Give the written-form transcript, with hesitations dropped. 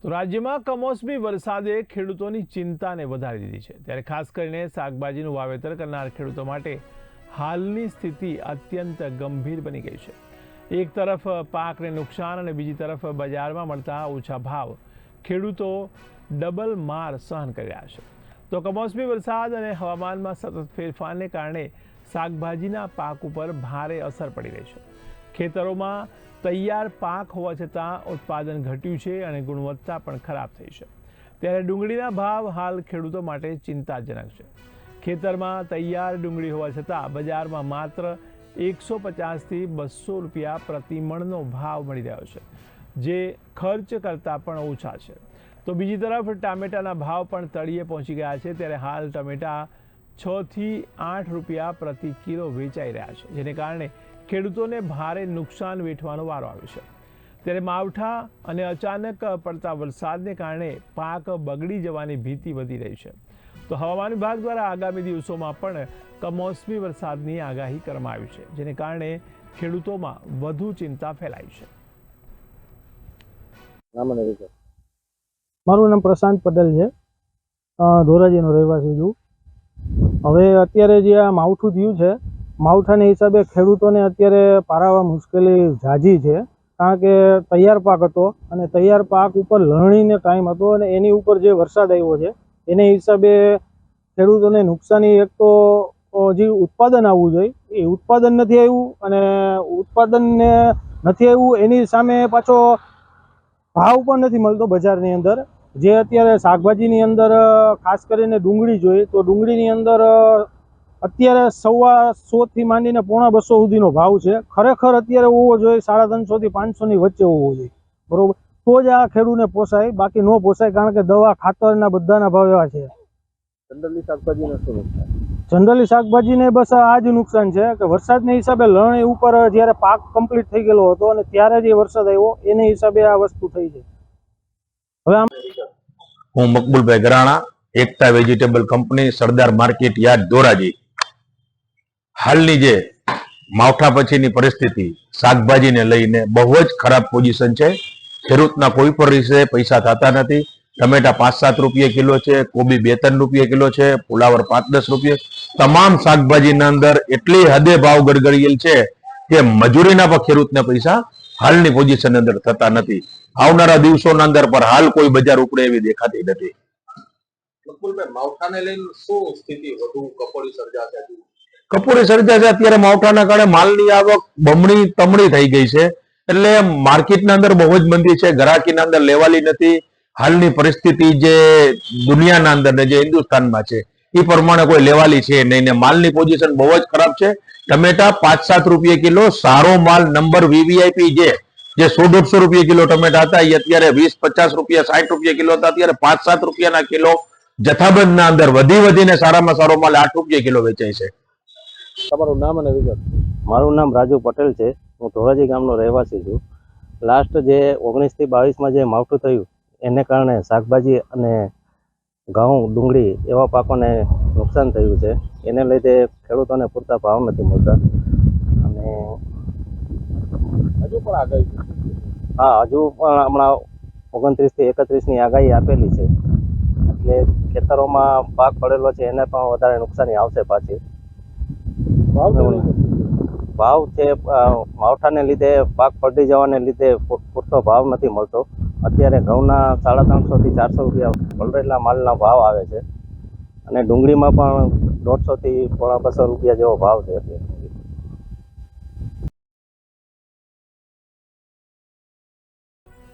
તો રાજ્યમાં કમોસમી વરસાદે ખેડૂતોની ચિંતાને વધારી દીધી છે, ત્યારે ખાસ કરીને શાકભાજીનું વાવેતર કરનાર ખેડૂતો માટે હાલની સ્થિતિ અત્યંત ગંભીર બની ગઈ છે। એક તરફ પાકને નુકસાન અને બીજી તરફ બજારમાં મળતા ઓછા ભાવ ખેડૂતો ડબલ માર સહન કરી રહ્યા છે। તો કમોસમી વરસાદ અને હવામાનમાં સતત ફેરફારને કારણે શાકભાજીના પાક ઉપર ભારે અસર પડી રહી છે। ખેતરોમાં તૈયાર પાક હોવા છતાં ઉત્પાદન ઘટ્યું છે અને ગુણવત્તા પણ ખરાબ થઈ છે। ત્યારે ડુંગળીના ભાવ હાલ ખેડૂતો માટે ચિંતાજનક છે। ખેતરમાં તૈયાર ડુંગળી હોવા છતાં બજારમાં માત્ર 150 થી 200 રૂપિયા પ્રતિ મણનો ભાવ મળી રહ્યો છે, જે ખર્ચ કરતાં પણ ઓછા છે। તો બીજી તરફ ટામેટાના ભાવ પણ તળિયે પહોંચી ગયા છે। ત્યારે હાલ ટમેટા 6 થી 8 રૂપિયા પ્રતિ કિલો વેચાઈ રહ્યા છે, જેને કારણે ખેડૂતોને ભારે નુકસાન વેઠવાનો વારો આવ્યો છે। ત્યારે માવઠા અને અચાનક પડતા વરસાદને કારણે પાક બગડી જવાની ભીતિ વધી રહી છે। તો હવામાન વિભાગ દ્વારા આગામી દિવસોમાં પણ કમોસમી વરસાદની આગાહી કરવામાં આવી છે, જેને કારણે ખેડૂતોમાં વધુ ચિંતા ફેલાઈ છે। મારું નામ પ્રશાંત પટેલ છે, ધોરાજીનો રહેવાસી છું। હવે અત્યારે જે આ માવઠું થયું છે, માવઠાના હિસાબે ખેડૂતોને અત્યારે પારાવા મુશ્કેલી ઝાઝી છે, કારણ કે તૈયાર પાક હતો અને તૈયાર પાક ઉપર લણણીનો ટાઈમ હતો અને એની ઉપર જે વરસાદ આવ્યો છે એને હિસાબે ખેડૂતોને નુકસાની, એક તો જે ઉત્પાદન આવવું જોઈએ એ ઉત્પાદન નથી આવ્યું અને ઉત્પાદનને નથી આવ્યું એની સામે પાછો ભાવ પણ નથી મળતો બજારની અંદર। જે અત્યારે શાકભાજીની અંદર ખાસ કરીને ડુંગળી જોઈએ તો ડુંગળીની અંદર અત્યારે 125 થી માંડીને 250 સુધીનો ભાવ છે। ખરેખર અત્યારે હોવો જોઈએ 350 થી 500 ની વચ્ચે હોવો જોઈએ, બરોબર, તો જ આ ખેડૂતને પોસાય, બાકી ન પોસાય, કારણ કે દવા ખાતરના બધાના ભાવ એવા છે। જનરલી શાકભાજીને બસ આ જ નુકસાન છે કે વરસાદના હિસાબે લણણી ઉપર જ્યારે પાક કમ્પ્લીટ થઈ ગયેલો હતો અને ત્યારે જે વરસાદ આવ્યો એને હિસાબે આ વસ્તુ થઈ છે। હવે હું મકબુલભાઈ Garana, Ekta vegetable company, Sardar market yard, Dhoraji. હાલની જે માવઠા પછીની પરિસ્થિતિ શાકભાજીને લઈને બહુ જ ખરાબ પોઝિશન છે। ખેડૂતના કોઈ પણ રીતે પૈસા થતા નથી। ટમેટા 5-7 રૂપિયા કિલો છે, કોબી 2-3 રૂપિયા કિલો છે, ફુલાવર 5-10 રૂપિયા, તમામ શાકભાજીના અંદર એટલી હદે ભાવ ગડગડિયેલ છે કે મજૂરીના પણ ખેડૂતને પૈસા હાલની પોઝિશન અંદર થતા નથી। આવનારા દિવસોના અંદર પર હાલ કોઈ બજાર ઉપડે એવી દેખાતી નથી। માવઠાને લઈને શું સ્થિતિ વધુ કપોળી સર્જાશે? કપોળી સર્જાશે અત્યારે માવઠાના કારણે માલની આવક બમણી તમણી થઈ ગઈ છે, એટલે માર્કેટના અંદર બહુ જ મંદી છે, ગ્રાહકીના અંદર લેવાલી નથી। હાલની પરિસ્થિતિ જે દુનિયાના અંદર ને જે હિન્દુસ્તાનમાં છે એ પ્રમાણે કોઈ લેવાલી છે નહીં ને માલની પોઝિશન બહુ જ ખરાબ છે। ટમેટા 5-7 રૂપિયા કિલો, સારો માલ નંબર વીવીઆઈપી જે 100-150 રૂપિયા કિલો ટમેટા હતા એ અત્યારે 20-50 રૂપિયા 60 રૂપિયા કિલો હતા, અત્યારે 5-7 રૂપિયાના કિલો જથ્થાબંધના અંદર વધીને સારામાં સારો માલ 8 રૂપિયા કિલો વેચાય છે। તમારું નામ અને વિગત? મારું નામ રાજુ પટેલ છે, હું ધોરાજી ગામનો રહેવાસી છું। લાસ્ટ જે 19 થી 22માં જે માવઠું થયું એને કારણે શાકભાજી અને ઘઉં, ડુંગળી એવા પાકોને નુકસાન થયું છે। એને લીધે ખેડૂતોને પૂરતા ભાવ નથી મળતા અને હજુ પણ આગાહી? હા, હજુ પણ હમણાં 29 થી 31ની આગાહી આપેલી છે, એટલે ખેતરોમાં પાક પડેલો છે એને પણ વધારે નુકસાની આવશે પાછી। ભાવ છે માવઠાને લીધે પાક પલટી જવાને લીધે પૂરતો ભાવ નથી મળતો। અત્યારે ઘઉંના 350 થી 400 રૂપિયા પલળેલા માલના ભાવ આવે છે અને ડુંગળીમાં પણ 150 થી 250 રૂપિયા જેવો ભાવ છે અત્યારે।